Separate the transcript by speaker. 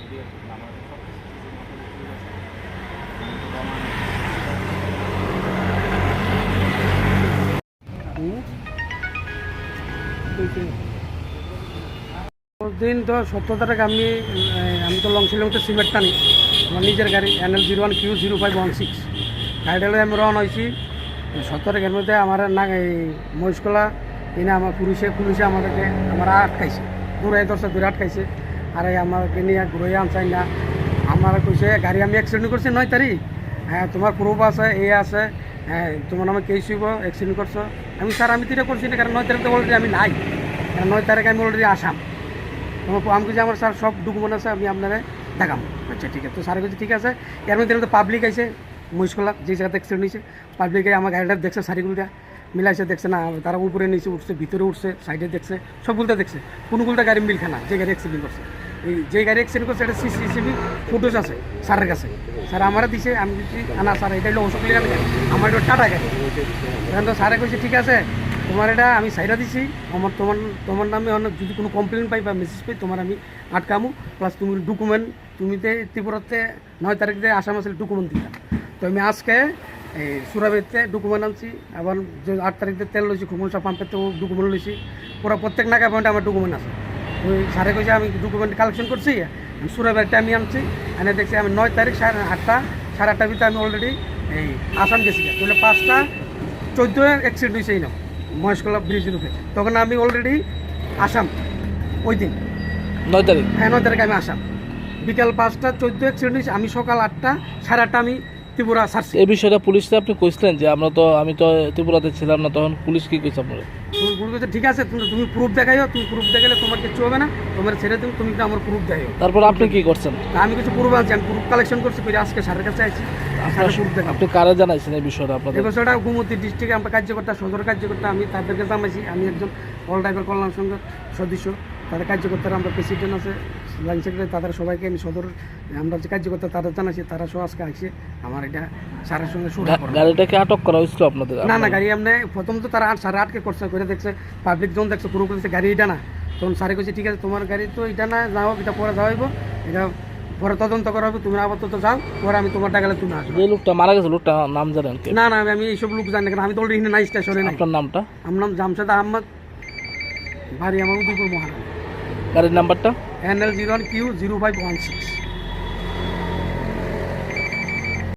Speaker 1: দিয়ে আমার সব
Speaker 2: দিন তো 17 আমি তো লং সিলিংতে সিমেন্ট টানি আমার নিজের গাড়ি NL01Q0516 গাড়িটা আমি রওনা হয়েছি 17 মধ্যে আমার না এই মহিষকলা এনে আমার পুলিশে আমাদেরকে আমরা আটকাইছে দূরে আটকাইছে আর এই আমাকে নিয়ে ঘুরে আনছাই না আমার কইছে গাড়ি আমি অ্যাক্সিডেন্ট করছি 9 তারিখ, হ্যাঁ তোমার প্রুফ আছে আছে, হ্যাঁ তোমার নামে কেস হইব অ্যাক্সিডেন্ট করছো। আমি স্যার আমি তো এটা করছি না, কারণ 9 তারিখ তো অলরেডি আমি নাই, কারণ 9 তারিখ আমি অলরেডি আসাম। তোমার আমি কিছু আমার স্যার সব ডকুমেন্ট আছে, আমি আপনারা দেখাম। আচ্ছা ঠিক আছে, তো স্যার কাছে ঠিক আছে। এর মধ্যে তো পাবলিক আইছে মহিষকলা যে জায়গাতে অ্যাক্সিডেন্ট নিয়েছে, পাবলিকে আমার গাড়িটা দেখছে, সারিগুলোটা মিলাইছে দেখছে না, তারা উপরে নিচে উঠছে, ভিতরে উঠছে, সাইডে দেখছে, সবগুলোটা দেখছে, কোনগুলোটা গাড়ি মিল খানা যে গাড়ি অ্যাক্সিডেন্ট করছে। এই যে গাড়ি অ্যাক্সিডেন্ট করছে এটা CCTV ফুটেজ আছে স্যারের কাছে, স্যার আমারা দিছে। আমি দিচ্ছি না স্যার এটা হলো অশোক গাড়ি, আমার এটা টাটা গাড়ি। এখন তো স্যারে কইছে ঠিক আছে তোমার এটা আমি সাইডা দিছি, তোমার নামে অনেক যদি কোনো কমপ্লেন পাই বা মেসেজ পাই তোমার আমি আটকামু, প্লাস তুমি ডকুমেন্ট তুমিতে ত্রিপুরাতে 9 তারিখ দিয়ে আসাম আসলে ডকুমেন্ট দিলাম। তো আমি আজকে এই সুরাবেতে ডকুমেন্ট আনছি, আবার যে 8 তারিখ দিয়ে তেল লইছি খুমুলসা পাম্পেতেও ডকুমেন্ট লইছি, পুরো প্রত্যেক নাগা পয়েন্টে আমার ডকুমেন্ট আছে। ওই স্যারে কইছে আমি ডকুমেন্ট কালেকশন করছি, সুরাবেরটা আমি আনছি, এনে দেখছি আমি 9 তারিখ 8:30 ভিতরে আমি অলরেডি এই আসাম গেছি। তাহলে 5টা 14 অ্যাক্সিডেন্ট হয়েছে এই নাম মহেশকলা ব্রিজের উপরে, তখন আমি অলরেডি আসাম ওই দিন
Speaker 3: 9 তারিখ।
Speaker 2: হ্যাঁ 9 তারিখ আমি আসাম, বিকাল 5টা 14 অ্যাক্সিডেন্ট হয়েছে, আমি সকাল 8টা 8:30 আমি ত্রিপুরা ছাড়ছি।
Speaker 3: এই বিষয়টা পুলিশকে আপনি কইছিলেন যে আমি তো ত্রিপুরাতে ছিলাম না, তখন পুলিশ কি কইছে আপনারা?
Speaker 2: তুমি বলছো ঠিক আছে তুমি প্রুফ দেখাইও, তুমি প্রুফ দেখালে তোমার কিছু হবে না, তোমার ছেড়ে দিন, তুমি আমার প্রুফ দেখাইও।
Speaker 3: তারপর আপনি কি করছেন?
Speaker 2: আমি কিছু প্রুফ আনছি, আমি প্রুফ কালেকশন করছি, করে আজকে স্যারের কাছে আইছি, স্যারের প্রুফ দেখাবো।
Speaker 3: আপনি কারে জানাইছেন এই বিষয়টা? আপনাদের
Speaker 2: এই বিষয়টা গুমতি ডিস্ট্রিক্টে আমরা কার্যকর্তা, সদর কার্যকর্তা, আমি তাদেরকে জানাইছি। আমি একজন অল ড্রাইভার কল্যাণ সংঘের সদস্য, তাদের কার্যকর্তারা আমরা প্রেসিডেন্ট আছে, লাইন সেক্রেটারি, তাদের সবাইকে আমি সদর আমরা যে কার্যকর্তা তাদের জানাইছি, তারা সব আজকে আসছে আমার এটা স্যারের সঙ্গে শুরু।
Speaker 3: গাড়িটাকে আটক করা হয়েছিল আপনাদের?
Speaker 2: না গাড়ি এমনি প্রথম তো তারা সাড়ে আটকে করছে, করে দেখছে পাবলিক যখন দেখছে পুরো করেছে গাড়ি এটা না, তখন স্যারে কইছে ঠিক আছে তোমার গাড়ি তো এটা না, যাও এটা পরে যাওয়াইব, এটা পরে তদন্ত করা হবে, তুমি আপাতত যাও, পরে আমি তোমার টাকা তুমি আসবে।
Speaker 3: যে লোকটা মারা গেছে লোকটা নাম জানেন কি?
Speaker 2: না আমি এইসব লোক জানি না, আমি তো অলরেডি নাই স্টেশনে।
Speaker 3: আপনার নামটা?
Speaker 2: আমার নাম জামশেদ আহমদ, বাড়ি আমার উদয়পুর মহারাজ।
Speaker 3: গাড়ির নাম্বারটা?
Speaker 2: NL01Q0516।